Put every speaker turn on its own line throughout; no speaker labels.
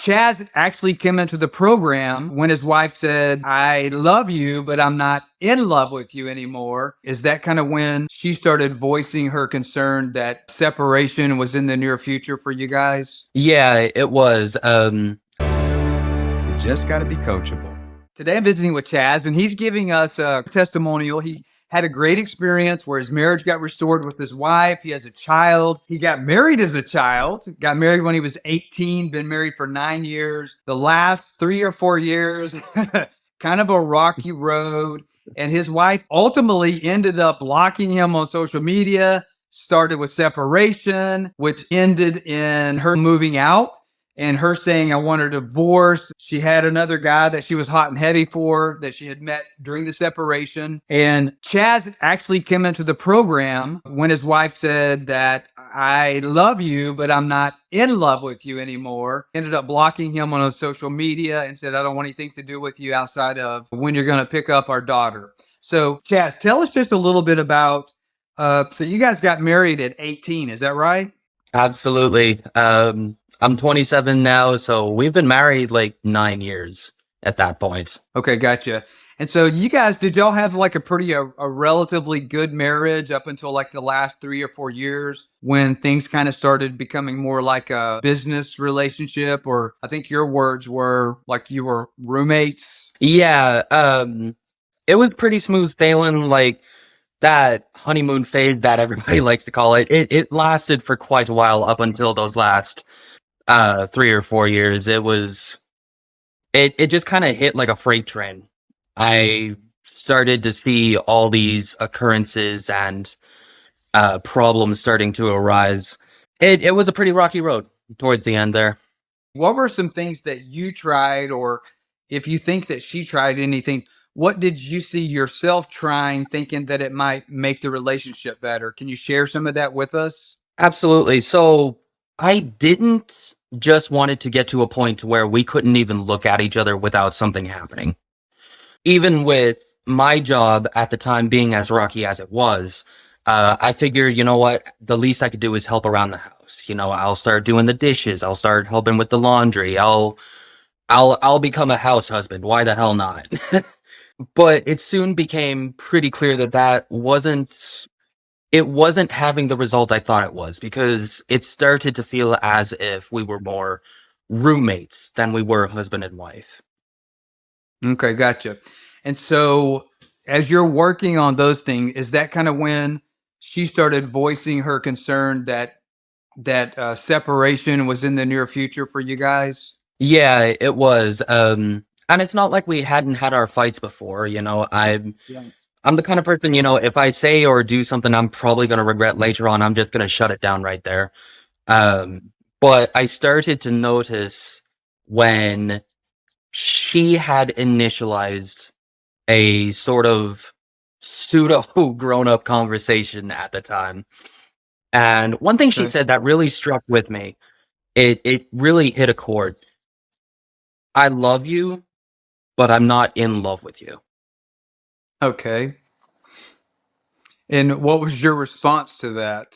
Chaz actually came into the program when his wife said, I love you, but I'm not in love with you anymore. Is that kind of when she started voicing her concern that separation was in the near future for you guys?
Yeah, it was.
You just got to be coachable. Today I'm visiting with Chaz, and he's giving us a testimonial. He had a great experience where his marriage got restored with his wife. He has a child. He got married as a child, got married when he was 18, been married for 9 years. The last 3 or 4 years, kind of a rocky road. And his wife ultimately ended up blocking him on social media, started with separation, which ended in her moving out and her saying, I want her divorced. She had another guy that she was hot and heavy for that she had met during the separation. And Chaz actually came into the program when his wife said that I love you, but I'm not in love with you anymore. Ended up blocking him on social media and said, I don't want anything to do with you outside of when you're going to pick up our daughter. So Chaz, tell us just a little bit about, so you guys got married at 18, is that right?
Absolutely. I'm 27 now, so we've been married like 9 years at that point.
Okay, gotcha. And so you guys, did y'all have like a relatively good marriage up until like the last 3 or 4 years when things kind of started becoming more like a business relationship? Or I think your words were like you were roommates.
Yeah, it was pretty smooth sailing, like that honeymoon phase that everybody likes to call it. It lasted for quite a while up until those last 3 or 4 years. It just kind of hit like a freight train. I started to see all these occurrences and problems starting to arise. It was a pretty rocky road towards the end there.
What were some things that you tried, or if you think that she tried anything, what did you see yourself trying, thinking that it might make the relationship better? Can you share some of that with us?
Absolutely. So I didn't just want it to get to a point where we couldn't even look at each other without something happening. Even with my job at the time being as rocky as it was, I figured, you know what, the least I could do is help around the house. I'll start doing the dishes. I'll start helping with the laundry. I'll become a house husband. Why the hell not? But it soon became pretty clear that it wasn't having the result I thought it was, because it started to feel as if we were more roommates than we were husband and wife.
Okay, gotcha. And so, as you're working on those things, is that kind of when she started voicing her concern that separation was in the near future for you guys?
Yeah, it was. And it's not like we hadn't had our fights before.
Yeah.
I'm the kind of person, if I say or do something I'm probably going to regret later on, I'm just going to shut it down right there. But I started to notice when she had initialized a sort of pseudo grown up conversation at the time. And one thing she
Okay.
said that really struck with me, it really hit a chord. I love you, but I'm not in love with you.
Okay. And what was your response to that?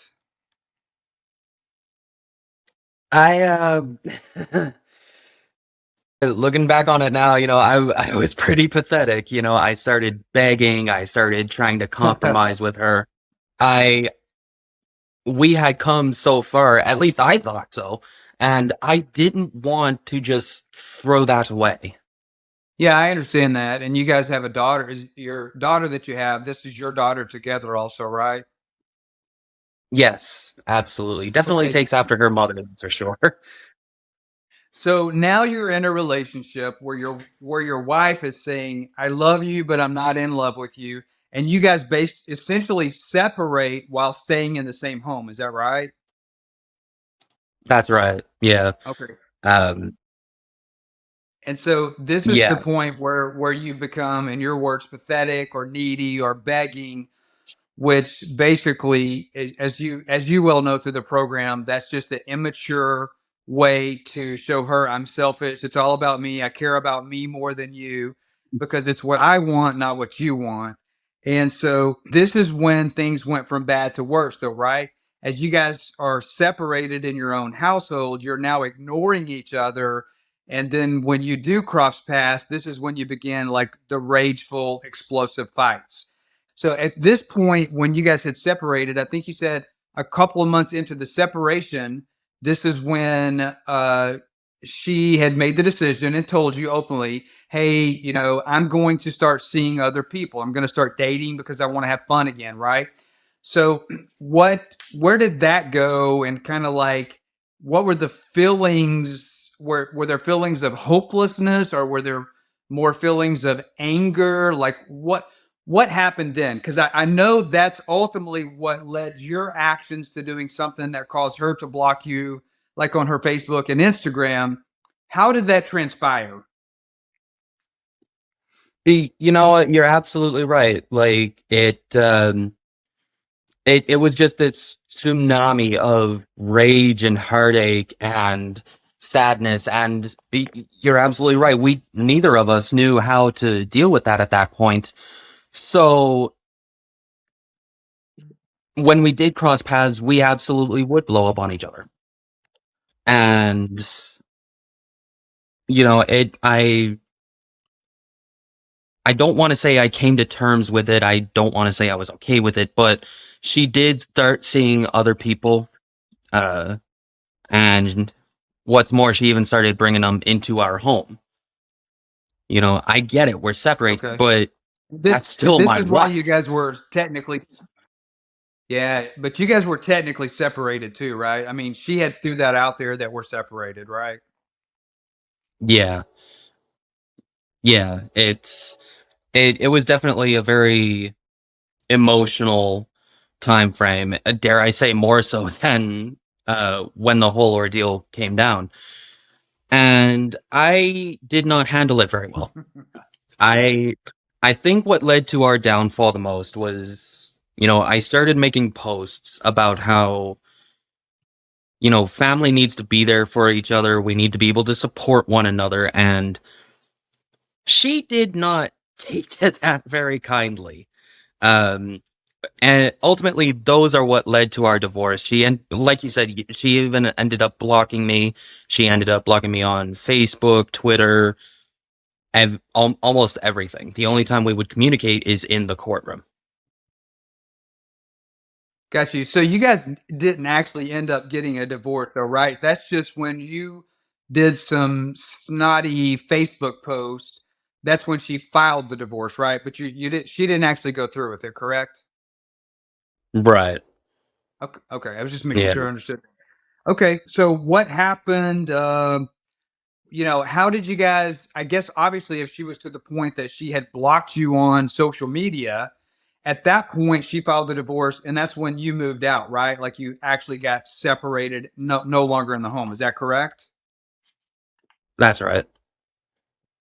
I looking back on it now, I was pretty pathetic. I started begging, I started trying to compromise with her. I We had come so far, at least I thought so, and I didn't want to just throw that away.
Yeah, I understand that. And you guys have a daughter. Is your daughter that you have, this is your daughter together also, right?
Yes, absolutely. Definitely
Okay.
takes after her mother, that's for sure.
So now you're in a relationship where your wife is saying, "I love you, but I'm not in love with you," and you guys essentially separate while staying in the same home. Is that right?
That's right. Yeah.
Okay.
Um,
And so this is the
yeah.
point where you become, in your words, pathetic or needy or begging, which basically, as you well know through the program, that's just an immature way to show her I'm selfish. It's all about me. I care about me more than you because it's what I want, not what you want. And so this is when things went from bad to worse, though, right? As you guys are separated in your own household, you're now ignoring each other And then when you do cross paths, this is when you begin like the rageful, explosive fights. So at this point, when you guys had separated, I think you said a couple of months into the separation, this is when she had made the decision and told you openly, hey, I'm going to start seeing other people. I'm going to start dating because I want to have fun again, right? So where did that go? And kind of like, what were the feelings? Were there feelings of hopelessness, or were there more feelings of anger? Like what happened then? Because I know that's ultimately what led your actions to doing something that caused her to block you, like on her Facebook and Instagram. How did that transpire?
You know what? You're absolutely right. Like it was just this tsunami of rage and heartache and sadness. And you're absolutely right. Neither of us knew how to deal with that at that point. So when we did cross paths, we absolutely would blow up on each other. And, I don't want to say I came to terms with it. I don't want to say I was okay with it, but she did start seeing other people. Uh, and what's more, she even started bringing them into our home. I get it. We're separated,
Okay.
but
This
that's still
this
my
is why
wife.
you guys were technically, yeah, but you guys were technically separated too, right? I mean, she had threw that out there that we're separated, right?
Yeah. Yeah. It was definitely a very emotional time frame. Dare I say more so than when the whole ordeal came down. And I did not handle it very well. I I think what led to our downfall the most was, I started making posts about how, family needs to be there for each other. We need to be able to support one another. And she did not take to that very kindly. Um, and ultimately, those are what led to our divorce. And like you said, she even ended up blocking me. She ended up blocking me on Facebook, Twitter, almost everything. The only time we would communicate is in the courtroom.
Got you. So you guys didn't actually end up getting a divorce, though, right? That's just when you did some snotty Facebook posts. That's when she filed the divorce, right? But you did she didn't actually go through with it, correct?
Right.
Okay, okay. I was just making
Yeah.
sure I understood. Okay, so what happened? How did you guys? I guess obviously, if she was to the point that she had blocked you on social media, at that point she filed the divorce, and that's when you moved out, right? Like you actually got separated, no longer in the home. Is that correct?
That's right.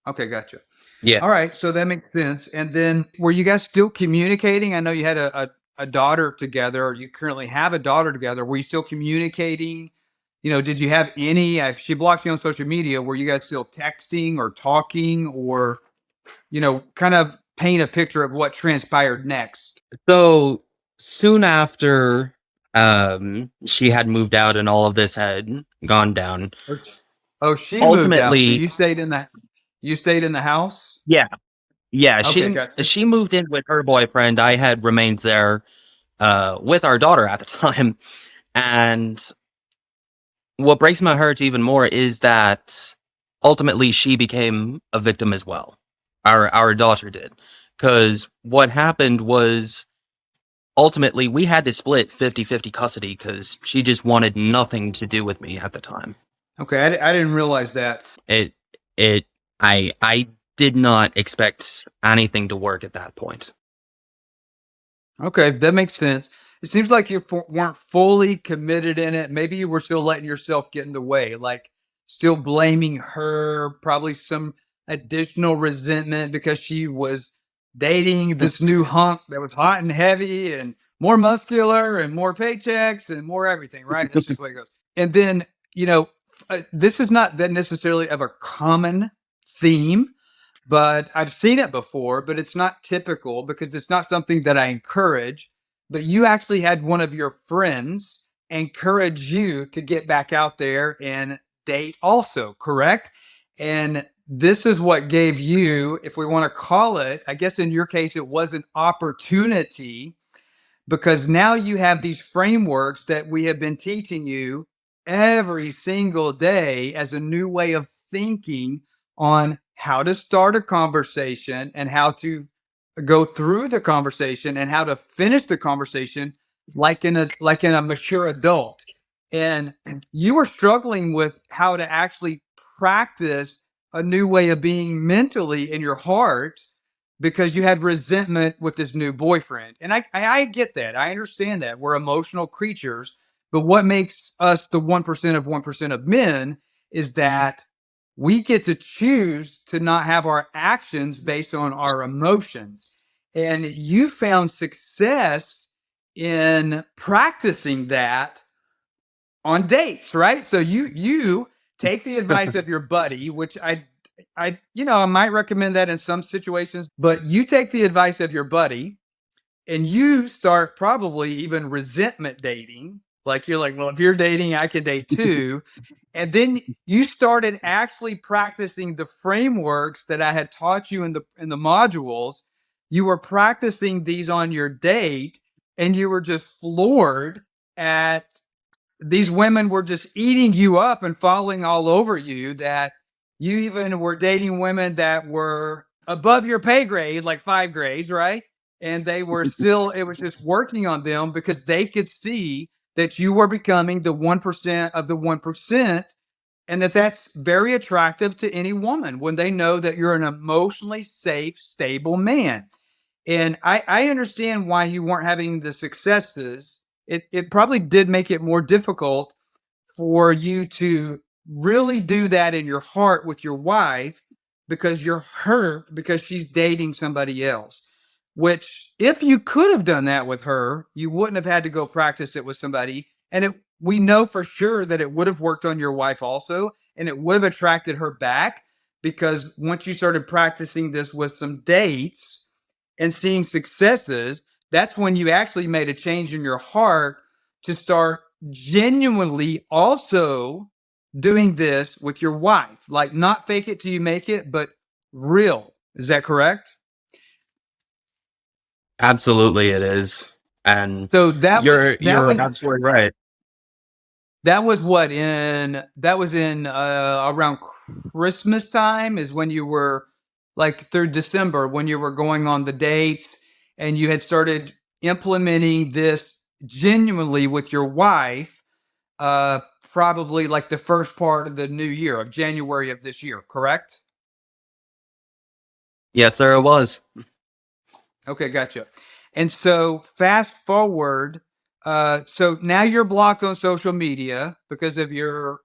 Okay, gotcha.
Yeah.
All right, so that makes sense. And then, were you guys still communicating? I know you had a daughter together, or you currently have a daughter together. Were you still communicating? Did you have any? If she blocked you on social media, were you guys still texting or talking, or kind of paint a picture of what transpired next?
So soon after she had moved out and all of this had gone down,
Or- Oh, she moved out, so
ultimately,
you stayed in the house.
yeah, yeah,
Okay,
she
gotcha.
she moved in with her boyfriend. I had remained there with our daughter at the time. And what breaks my heart even more is that ultimately she became a victim as well. Our daughter did. Because what happened was ultimately we had to split 50-50 custody because she just wanted nothing to do with me at the time.
Okay, I didn't realize that.
It it I did not expect anything to work at that point.
Okay, that makes sense. It seems like you weren't fully committed in it. Maybe you were still letting yourself get in the way, like still blaming her, probably some additional resentment because she was dating this new hunk that was hot and heavy and more muscular and more paychecks and more everything, right? That's just the way it goes. And then, this is not that necessarily of a common theme, but I've seen it before, but it's not typical because it's not something that I encourage. But you actually had one of your friends encourage you to get back out there and date also, correct? And this is what gave you, if we want to call it, I guess in your case, it was an opportunity, because now you have these frameworks that we have been teaching you every single day as a new way of thinking on how to start a conversation and how to go through the conversation and how to finish the conversation like in a mature adult. And you were struggling with how to actually practice a new way of being mentally in your heart because you had resentment with this new boyfriend. And I get that. I understand that. We're emotional creatures. But what makes us the 1% of 1% of men is that we get to choose to not have our actions based on our emotions. And you found success in practicing that on dates, right? So you take the advice of your buddy, which I might recommend that in some situations, but you take the advice of your buddy and you start probably even resentment dating. Like you're like, well, if you're dating, I can date too. And then you started actually practicing the frameworks that I had taught you in the modules. You were practicing these on your date, and you were just floored at these women were just eating you up and falling all over you, that you even were dating women that were above your pay grade, like 5 grades, right? And they were still, it was just working on them because they could see that you were becoming the 1% of the 1%, and that's very attractive to any woman when they know that you're an emotionally safe, stable man. And I understand why you weren't having the successes. It probably did make it more difficult for you to really do that in your heart with your wife because you're hurt because she's dating somebody else. Which, if you could have done that with her, you wouldn't have had to go practice it with somebody. And we know for sure that it would have worked on your wife also, and it would have attracted her back, because once you started practicing this with some dates and seeing successes, that's when you actually made a change in your heart to start genuinely also doing this with your wife. Like, not fake it till you make it, but real. Is that correct?
Absolutely, it is. And
So that
you're
was that
you're
was
absolutely right.
that was what in that was in around Christmas time is when you were, like, through December, when you were going on the dates and you had started implementing this genuinely with your wife, uh probably like the first part of the new year of January of this year, correct?
Yes, there it was.
Okay, gotcha. And so fast forward, so now you're blocked on social media because of your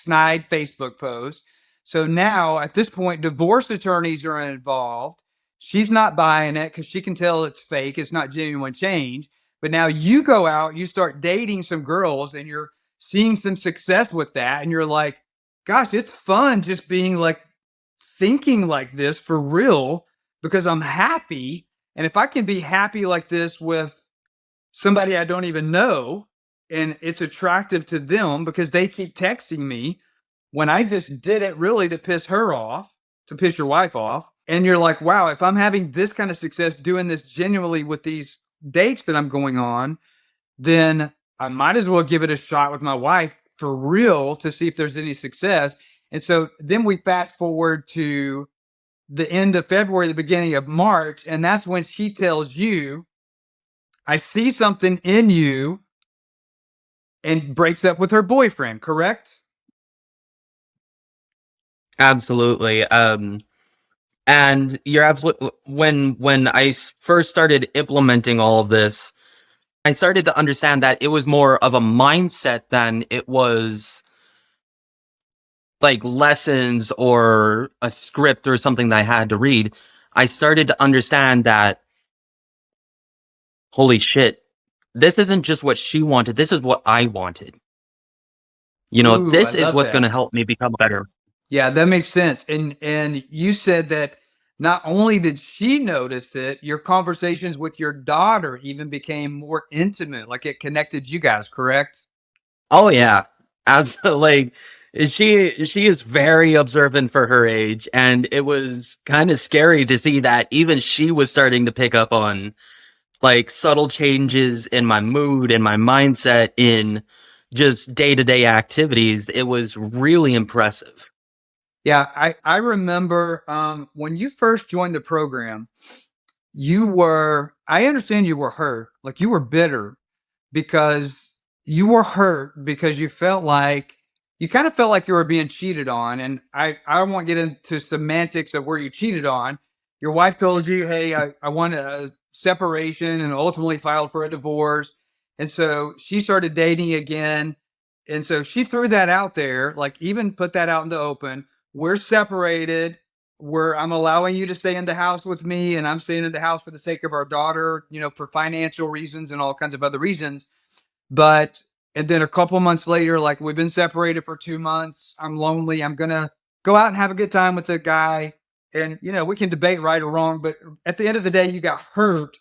snide Facebook post. So now at this point, divorce attorneys are involved. She's not buying it because she can tell it's fake. It's not genuine change. But now you go out, you start dating some girls, and you're seeing some success with that, and you're like, "Gosh, it's fun just being like thinking like this for real because I'm happy. And if I can be happy like this with somebody I don't even know, and it's attractive to them because they keep texting me when I just did it really to piss her off, to piss your wife off." And you're like, wow, if I'm having this kind of success doing this genuinely with these dates that I'm going on, then I might as well give it a shot with my wife for real to see if there's any success. And so then we fast forward to the end of February, the beginning of March, and that's when she tells you, "I see something in you," and breaks up with her boyfriend, correct?
Absolutely. And you're absolutely when first started implementing all of this, I started to understand that it was more of a mindset than it was like lessons or a script or something that I had to read. I started to understand that, holy shit, this isn't just what she wanted, this is what I wanted.
Ooh, I
This is
love
what's going to
that.
help me become better.
Yeah, that makes sense. And you said that not only did she notice it, your conversations with your daughter even became more intimate, like it connected you guys, correct?
Oh yeah, absolutely. She is very observant for her age, and it was kind of scary to see that even she was starting to pick up on like subtle changes in my mood and my mindset in just day-to-day activities. It was really impressive.
Yeah, I remember when you first joined the program, I understand you were hurt, like you were bitter because you were hurt because you kind of felt like you were being cheated on. And I won't get into semantics of where you cheated on. Your wife told you, hey, I want a separation and ultimately filed for a divorce. And so she started dating again. And so she threw that out there, like even put that out in the open. We're separated. I'm allowing you to stay in the house with me, and I'm staying in the house for the sake of our daughter, for financial reasons and all kinds of other reasons. But and then a couple months later, like we've been separated for 2 months. I'm lonely. I'm gonna go out and have a good time with the guy. And we can debate right or wrong, but at the end of the day, you got hurt,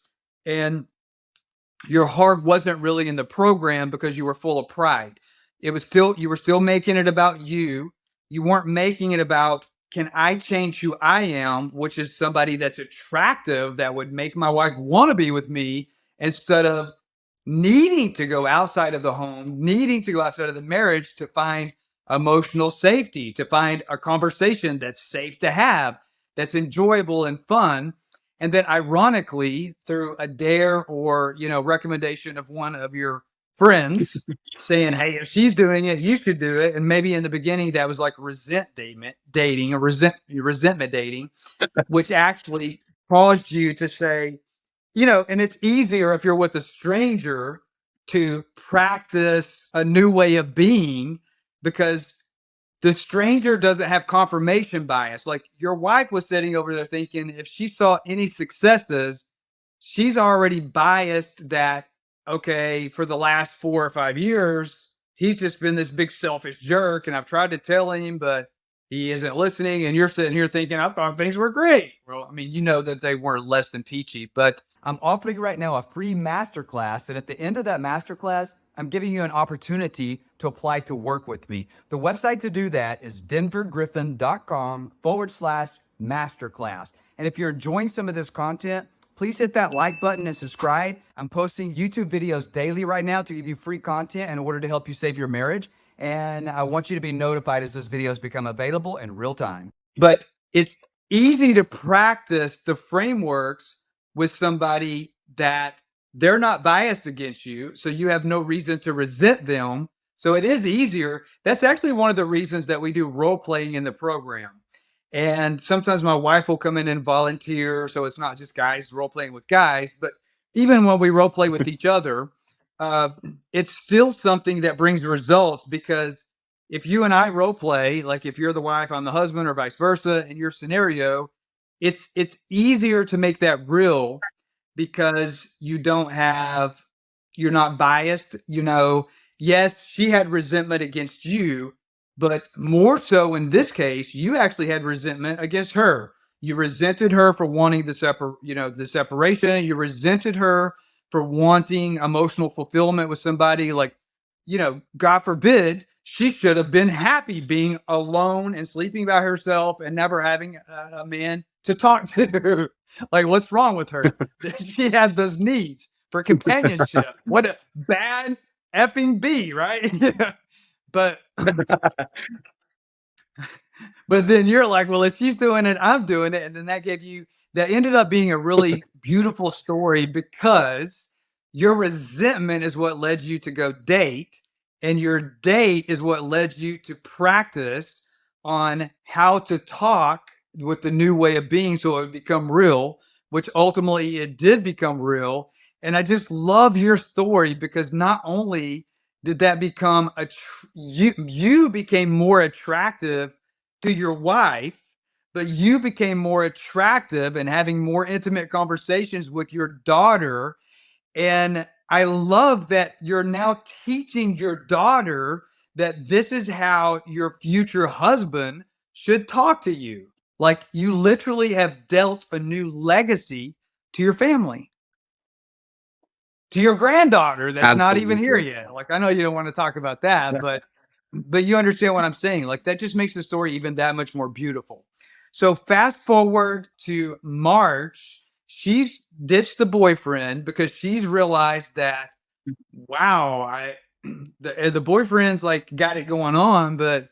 and your heart wasn't really in the program because you were full of pride. You were still making it about you. You weren't making it about, can I change who I am, which is somebody that's attractive that would make my wife want to be with me, instead of needing to go outside of the home, needing to go outside of the marriage to find emotional safety, to find a conversation that's safe to have, that's enjoyable and fun. And then ironically, through a dare or, recommendation of one of your friends saying, hey, if she's doing it, you should do it. And maybe in the beginning that was like dating or resentment dating, which actually caused you to say, and it's easier if you're with a stranger to practice a new way of being because the stranger doesn't have confirmation bias. Like your wife was sitting over there thinking if she saw any successes, she's already biased that, okay, for the last 4 or 5 years, he's just been this big selfish jerk. And I've tried to tell him, but he isn't listening. And you're sitting here thinking, I thought things were great. Well, I mean, you know that they weren't less than peachy, but I'm offering right now a free masterclass. And at the end of that masterclass, I'm giving you an opportunity to apply to work with me. The website to do that is denvergriffin.com/masterclass. And if you're enjoying some of this content, please hit that like button and subscribe. I'm posting YouTube videos daily right now to give you free content in order to help you save your marriage. And I want you to be notified as those videos become available in real time. But it's easy to practice the frameworks with somebody that they're not biased against you, so you have no reason to resent them. So it is easier. That's actually one of the reasons that we do role playing in the program. And sometimes my wife will come in and volunteer, so it's not just guys role playing with guys, but even when we role play with each other, uh, it's still something that brings results because if you and I role play, like if you're the wife, I'm the husband, or vice versa, in your scenario, it's easier to make that real because you're not biased. Yes, she had resentment against you, but more so in this case, you actually had resentment against her. You resented her for wanting the separation. You resented her for wanting emotional fulfillment with somebody. Like, God forbid, she should have been happy being alone and sleeping by herself and never having a man to talk to. Like, what's wrong with her? She had those needs for companionship. What a bad effing B, right? But but then you're like, well, if she's doing it, I'm doing it. And then that ended up being a really beautiful story because your resentment is what led you to go date. And your date is what led you to practice on how to talk with the new way of being so it would become real, which ultimately it did become real. And I just love your story because not only did that become you became more attractive to your wife, but you became more attractive and having more intimate conversations with your daughter. And I love that you're now teaching your daughter that this is how your future husband should talk to you. Like you literally have dealt a new legacy to your family, to your granddaughter that's not even here
Absolutely.
yet. Like I know you don't want to talk about that, but but you understand what I'm saying. Like that just makes the story even that much more beautiful. So fast forward to March, she's ditched the boyfriend because she's realized that wow, I the boyfriend's like got it going on, but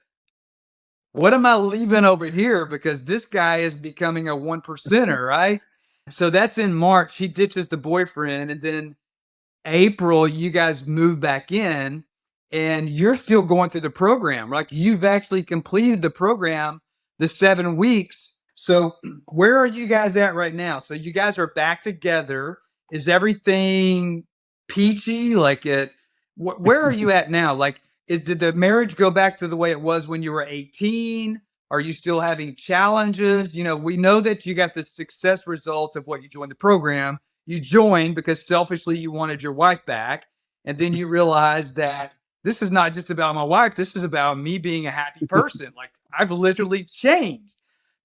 what am I leaving over here? Because this guy is becoming a one percenter, right? So that's in March. He ditches the boyfriend, and then April, you guys move back in and you're still going through the program. Like you've actually completed the program, the 7 weeks. So where are you guys at right now? So you guys are back together. Is everything peachy? Like where are you at now? Like, did the marriage go back to the way it was when you were 18? Are you still having challenges? We know that you got the success results of what you joined the program. You joined because selfishly you wanted your wife back. And then you realized that this is not just about my wife. This is about me being a happy person. Like I've literally changed.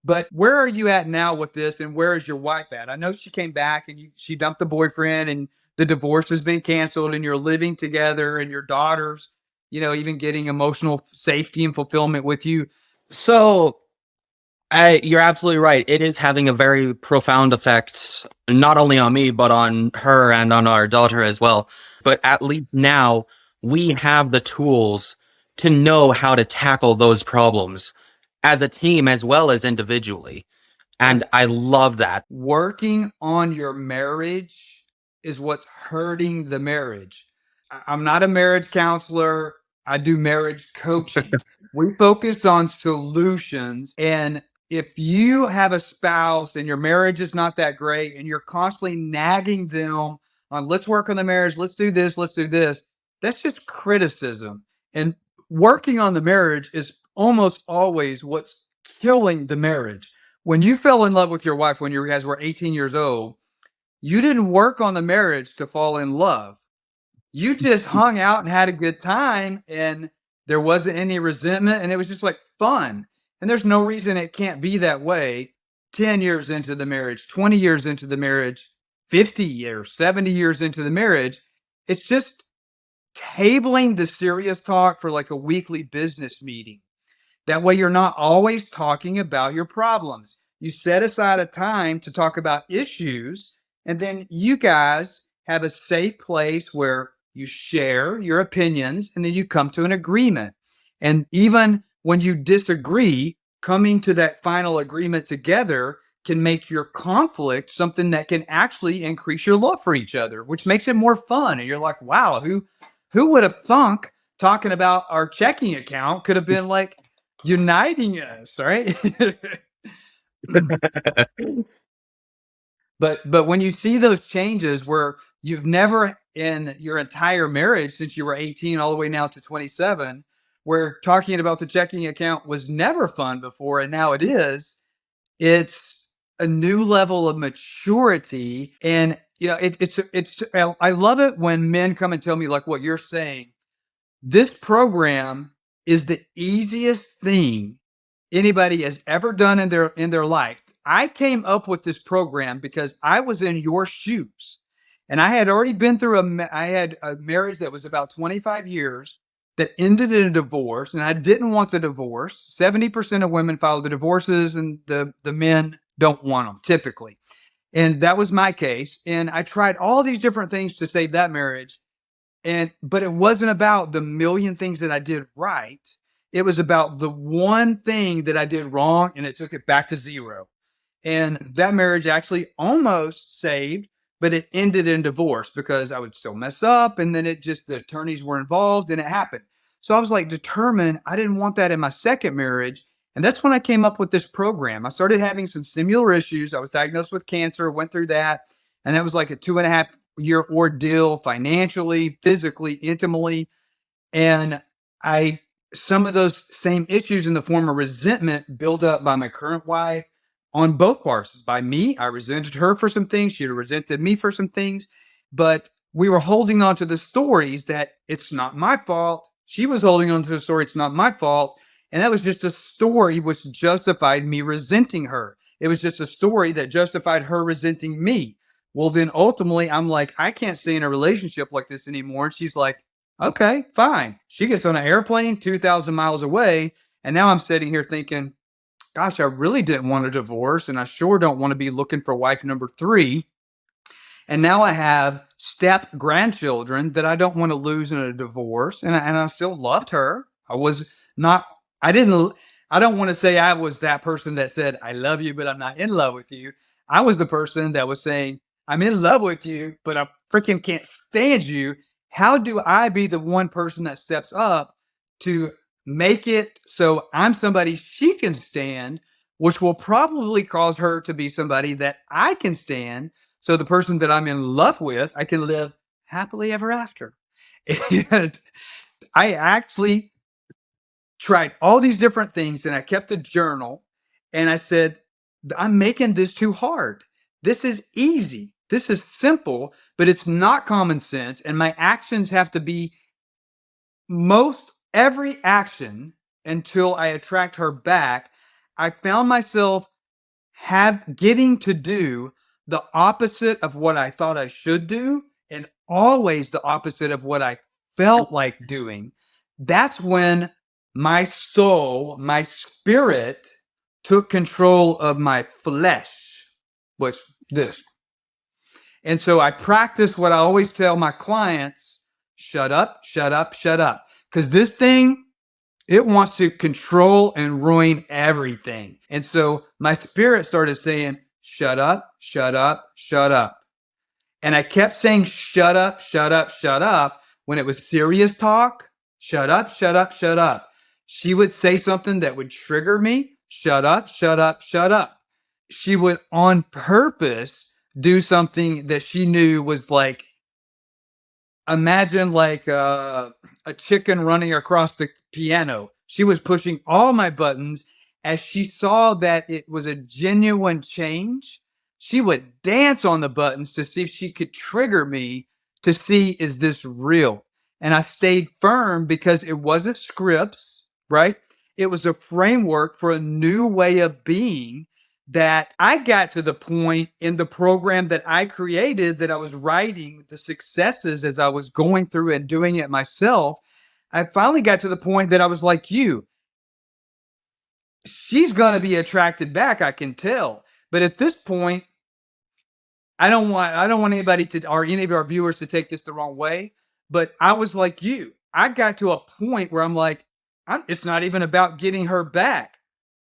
But where are you at now with this? And where is your wife at? I know she came back and she dumped the boyfriend and the divorce has been canceled and you're living together and your daughters, even getting emotional safety and fulfillment with you.
So you're absolutely right. It is having a very profound effect, not only on me, but on her and on our daughter as well. But at least now we have the tools to know how to tackle those problems as a team as well as individually. And I love that.
Working on your marriage is what's hurting the marriage. I'm not a marriage counselor. I do marriage coaching. We focus on solutions. And if you have a spouse and your marriage is not that great and you're constantly nagging them on, let's work on the marriage, let's do this, that's just criticism. And working on the marriage is almost always what's killing the marriage. When you fell in love with your wife when you guys were 18 years old, you didn't work on the marriage to fall in love. You just hung out and had a good time and there wasn't any resentment and it was just like fun. And there's no reason it can't be that way 10 years into the marriage, 20 years into the marriage, 50 years, 70 years into the marriage. It's just tabling the serious talk for like a weekly business meeting. That way, you're not always talking about your problems. You set aside a time to talk about issues, and then you guys have a safe place where you share your opinions and then you come to an agreement. And even when you disagree, coming to that final agreement together can make your conflict something that can actually increase your love for each other, which makes it more fun. And you're like, wow, who would have thunk talking about our checking account could have been like uniting us, right? but when you see those changes where you've never in your entire marriage since you were 18 all the way now to 27, where talking about the checking account was never fun before and now it is, it's a new level of maturity. And it's I love it when men come and tell me like what you're saying. This program is the easiest thing anybody has ever done in their life. I came up with this program because I was in your shoes. And I had already been through I had a marriage that was about 25 years that ended in a divorce, and I didn't want the divorce. 70% of women file the divorces and the men don't want them typically. And that was my case. And I tried all these different things to save that marriage. But it wasn't about the million things that I did right. It was about the one thing that I did wrong and it took it back to zero. And that marriage actually almost saved, but it ended in divorce because I would still mess up. And then the attorneys were involved and it happened. So I was like determined. I didn't want that in my second marriage. And that's when I came up with this program. I started having some similar issues. I was diagnosed with cancer, went through that. And that was like a 2.5 year ordeal financially, physically, intimately. And I, some of those same issues in the form of resentment built up by my current wife on both parts. By me, I resented her for some things. She resented me for some things. But we were holding on to the stories that it's not my fault. She was holding on to the story, it's not my fault. And that was just a story which justified me resenting her. It was just a story that justified her resenting me. Well, then ultimately, I'm like, I can't stay in a relationship like this anymore. And she's like, Okay, fine. She gets on an airplane 2,000 miles away. And now I'm sitting here thinking, gosh, I really didn't want a divorce. And I sure don't want to be looking for wife number three. And now I have step grandchildren that I don't want to lose in a divorce. And I still loved her. I was not, I didn't, I don't want to say I was that person that said, I love you, but I'm not in love with you. I was the person that was saying, I'm in love with you, but I freaking can't stand you. How do I be the one person that steps up to make it so I'm somebody she can stand, which will probably cause her to be somebody that I can stand, so the person that I'm in love with, I can live happily ever after. And I actually tried all these different things and I kept a journal and I said, I'm making this too hard. This is easy. This is simple, but it's not common sense. And my actions have to be most every action until I attract her back. I found myself getting to do the opposite of what I thought I should do, and always the opposite of what I felt like doing. That's when my soul, my spirit took control of my flesh, which this. And so I practice what I always tell my clients: shut up, shut up, shut up. Because this thing, it wants to control and ruin everything. And so my spirit started saying, shut up, shut up, shut up. And I kept saying, shut up, shut up, shut up. When it was serious talk, shut up, shut up, shut up. She would say something that would trigger me. Shut up, shut up, shut up. She would on purpose do something that she knew was like, imagine like a chicken running across the piano. She was pushing all my buttons. As she saw that it was a genuine change, she would dance on the buttons to see if she could trigger me to see, is this real? And I stayed firm because it wasn't scripts, right? It was a framework for a new way of being, that I got to the point in the program that I created, that I was writing the successes as I was going through and doing it myself. I finally got to the point that I was like, she's going to be attracted back. I can tell. But at this point, I don't want anybody to, or any of our viewers to take this the wrong way. But I was like you. I got to a point where I'm like, it's not even about getting her back.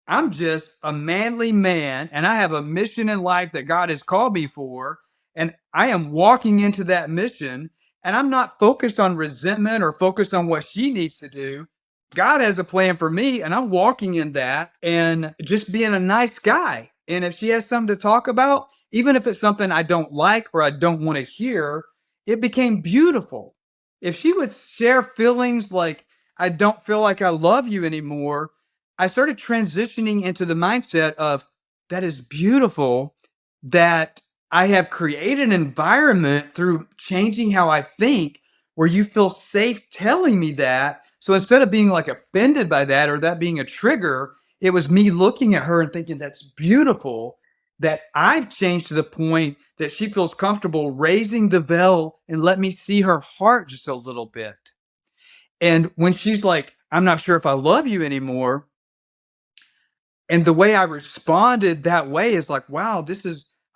I'm just a manly man and I have a mission in life that God has called me for. And I am walking into that mission, and I'm not focused on resentment or focused on what she needs to do. God has a plan for me, and I'm walking in that and just being a nice guy. And if she has something to talk about, even if it's something I don't like or I don't want to hear, it became beautiful. If she would share feelings like, I don't feel like I love you anymore, I started transitioning into the mindset of, that is beautiful, that I have created an environment through changing how I think where you feel safe telling me that. So instead of being like offended by that or that being a trigger, it was me looking at her and thinking, that's beautiful, that I've changed to the point that she feels comfortable raising the veil and let me see her heart just a little bit. And when she's like, I'm not sure if I love you anymore, and the way I responded that way is like, wow,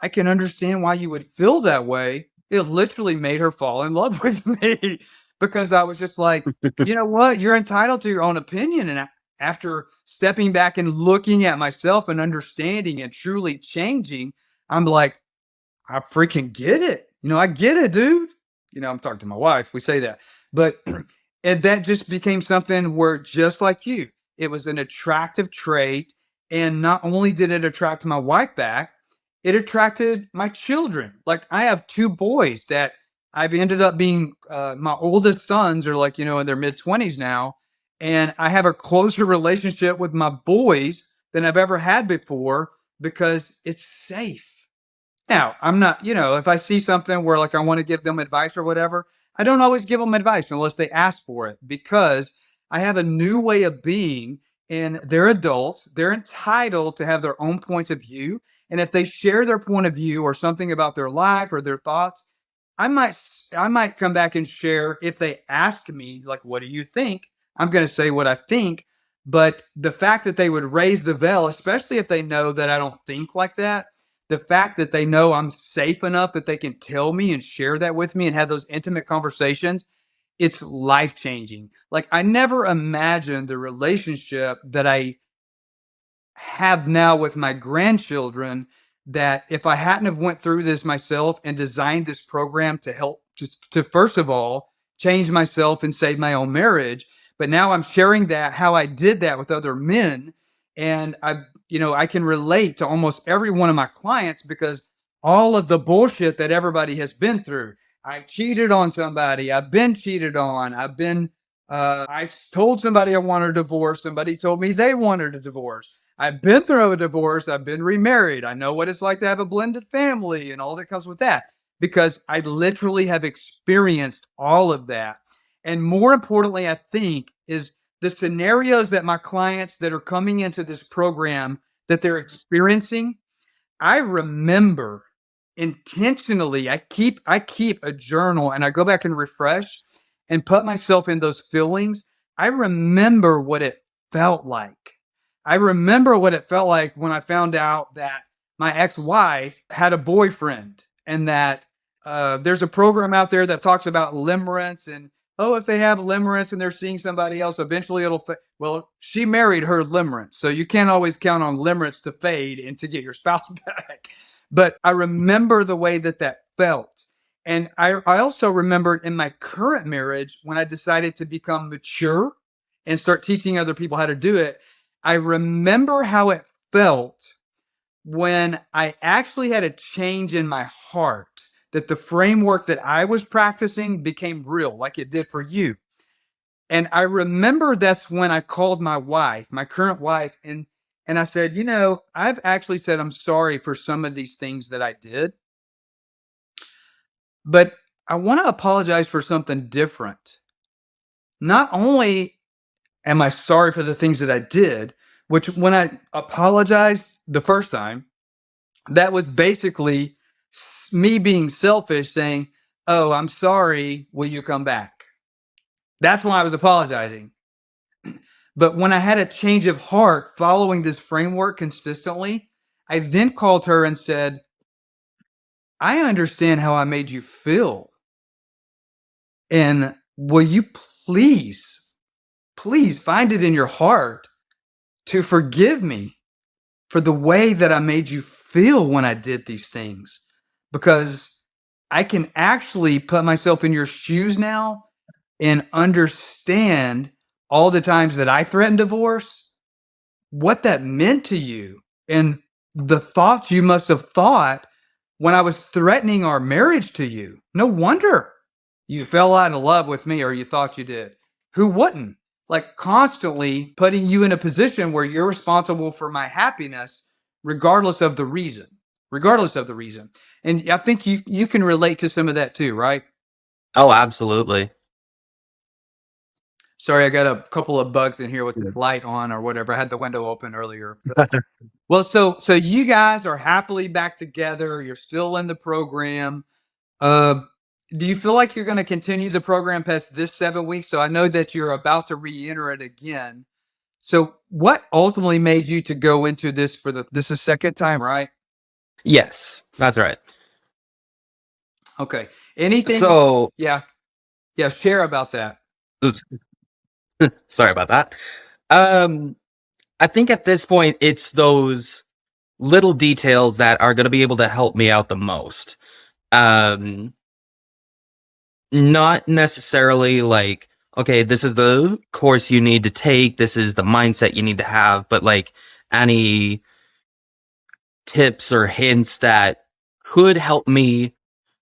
I can understand why you would feel that way. It literally made her fall in love with me, because I was just like, you know what? You're entitled to your own opinion. And after stepping back and looking at myself and understanding and truly changing, I'm like, I freaking get it. I get it, dude. I'm talking to my wife. We say that. But and that just became something where, just like you, it was an attractive trait. And not only did it attract my wife back, it attracted my children. Like, I have two boys that I've ended up being, my oldest sons are like, in their mid 20s now. And I have a closer relationship with my boys than I've ever had before, because it's safe. Now, I'm not, if I see something where like I want to give them advice or whatever, I don't always give them advice unless they ask for it, because I have a new way of being, and they're adults. They're entitled to have their own points of view. And if they share their point of view or something about their life or their thoughts, I might I might come back and share if they ask me, like, what do you think? I'm going to say what I think. But the fact that they would raise the veil, especially if they know that I don't think like that, the fact that they know I'm safe enough that they can tell me and share that with me and have those intimate conversations, it's life changing. Like, I never imagined the relationship that I have now with my grandchildren, that if I hadn't have went through this myself and designed this program to help to first of all change myself and save my own marriage, but now I'm sharing that how I did that with other men, and I can relate to almost every one of my clients because all of the bullshit that everybody has been through. I cheated on somebody. I've been cheated on. I told somebody I wanted a divorce. Somebody told me they wanted a divorce. I've been through a divorce. I've been remarried. I know what it's like to have a blended family and all that comes with that because I literally have experienced all of that. And more importantly, I think, is the scenarios that my clients that are coming into this program that they're experiencing. I remember intentionally, I keep a journal and I go back and refresh and put myself in those feelings. I remember what it felt like. I remember what it felt like when I found out that my ex-wife had a boyfriend and that there's a program out there that talks about limerence and, oh, if they have limerence and they're seeing somebody else, eventually well, she married her limerence. So you can't always count on limerence to fade and to get your spouse back. But I remember the way that felt. And I also remember in my current marriage when I decided to become mature and start teaching other people how to do it. I remember how it felt when I actually had a change in my heart, that the framework that I was practicing became real, like it did for you. And I remember that's when I called my wife, my current wife, and I said, I've actually said I'm sorry for some of these things that I did, but I want to apologize for something different. Not only am I sorry for the things that I did, which when I apologized the first time, that was basically me being selfish saying, "Oh, I'm sorry. Will you come back?" That's why I was apologizing. But when I had a change of heart following this framework consistently, I then called her and said, "I understand how I made you feel. And will you please find it in your heart to forgive me for the way that I made you feel when I did these things? Because I can actually put myself in your shoes now and understand all the times that I threatened divorce, what that meant to you, and the thoughts you must have thought when I was threatening our marriage to you. No wonder you fell out of love with me, or you thought you did. Who wouldn't? Like, constantly putting you in a position where you're responsible for my happiness, regardless of the reason. Regardless of the reason. And I think you can relate to some of that too, right?
Oh, absolutely.
Sorry, I got a couple of bugs in here with the light on or whatever. I had the window open earlier. Well, so you guys are happily back together. You're still in the program. Uh, do you feel like you're going to continue the program past this 7 weeks? So I know that you're about to re-enter it again. So what ultimately made you to go into this this is second time, right?
Yes, that's right.
Okay. Anything?
So,
Yeah. Yeah. Share about that.
oops, sorry about that. Um, I think at this point, it's those little details that are going to be able to help me out the most. Um, Not necessarily like, okay, this is the course you need to take, this is the mindset you need to have, but like any tips or hints that could help me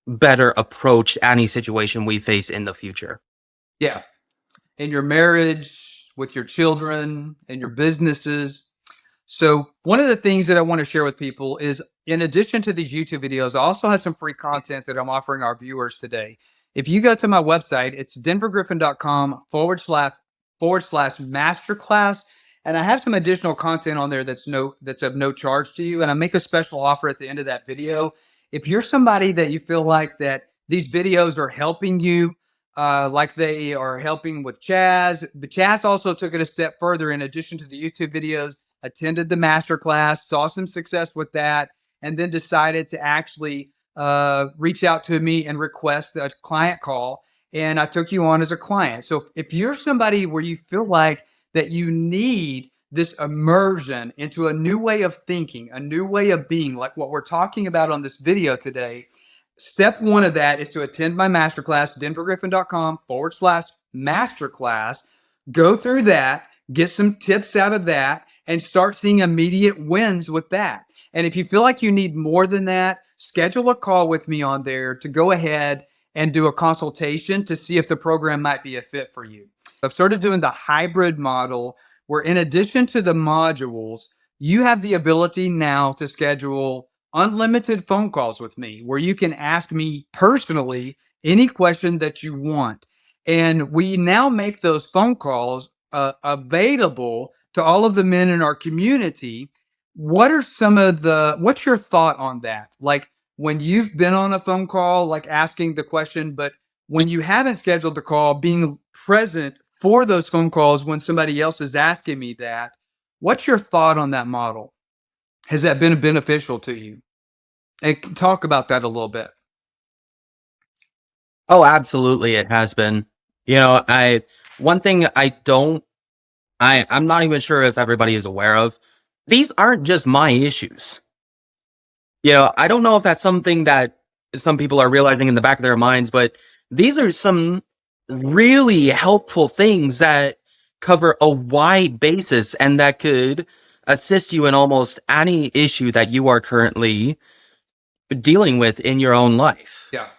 better approach any situation we face in the future.
Yeah. In your marriage, with your children, and your businesses. So one of the things that I want to share with people is, in addition to these YouTube videos, I also have some free content that I'm offering our viewers today. If you go to my website, it's denvergriffin.com// masterclass. And I have some additional content on there that's of no charge to you. And I make a special offer at the end of that video. If you're somebody that you feel like that these videos are helping you, like they are helping with Chaz. But Chaz also took it a step further. In addition to the YouTube videos, attended the masterclass, saw some success with that, and then decided to actually reach out to me and request a client call. And I took you on as a client. So if you're somebody where you feel like that you need this immersion into a new way of thinking, a new way of being, like what we're talking about on this video today, step one of that is to attend my masterclass, denvergriffin.com/masterclass. Go through that, get some tips out of that, and start seeing immediate wins with that. And if you feel like you need more than that, schedule a call with me on there to go ahead and do a consultation to see if the program might be a fit for you. I've started doing the hybrid model where, in addition to the modules, you have the ability now to schedule unlimited phone calls with me where you can ask me personally any question that you want. And we now make those phone calls available to all of the men in our community. What's your thought on that? Like, when you've been on a phone call, like asking the question, but when you haven't scheduled the call, being present for those phone calls when somebody else is asking me that, what's your thought on that model? Has that been beneficial to you? And talk about that a little bit.
Oh, absolutely, it has been. You know, one thing I'm not even sure if everybody is aware of. These aren't just my issues. You know, I don't know if that's something that some people are realizing in the back of their minds, but these are some really helpful things that cover a wide basis and that could assist you in almost any issue that you are currently dealing with in your own life.
Yeah.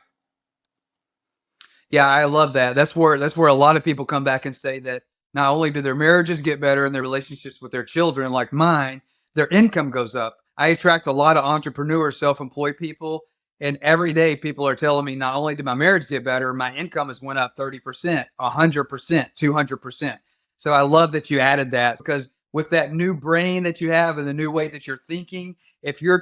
Yeah, I love that. That's where a lot of people come back and say that not only do their marriages get better and their relationships with their children, like mine, their income goes up. I attract a lot of entrepreneurs, self-employed people, and every day people are telling me not only did my marriage get better, my income has went up 30%, 100%, 200%. So I love that you added that, because with that new brain that you have and the new way that you're thinking, if your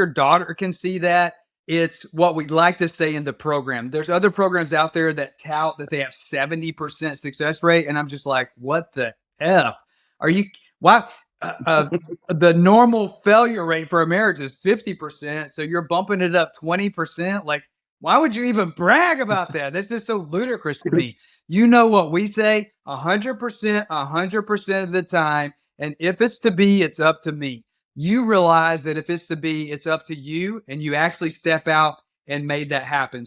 daughter can see that, it's what we'd like to say in the program. There's other programs out there that tout that they have 70% success rate. And I'm just like, what the F are you? Why? The normal failure rate for a marriage is 50%. So you're bumping it up 20%. Like, why would you even brag about that? That's just so ludicrous to me. You know what we say? 100%, 100% of the time. And if it's to be, it's up to me. You realize that if it's to be, it's up to you, and you actually step out and made that happen.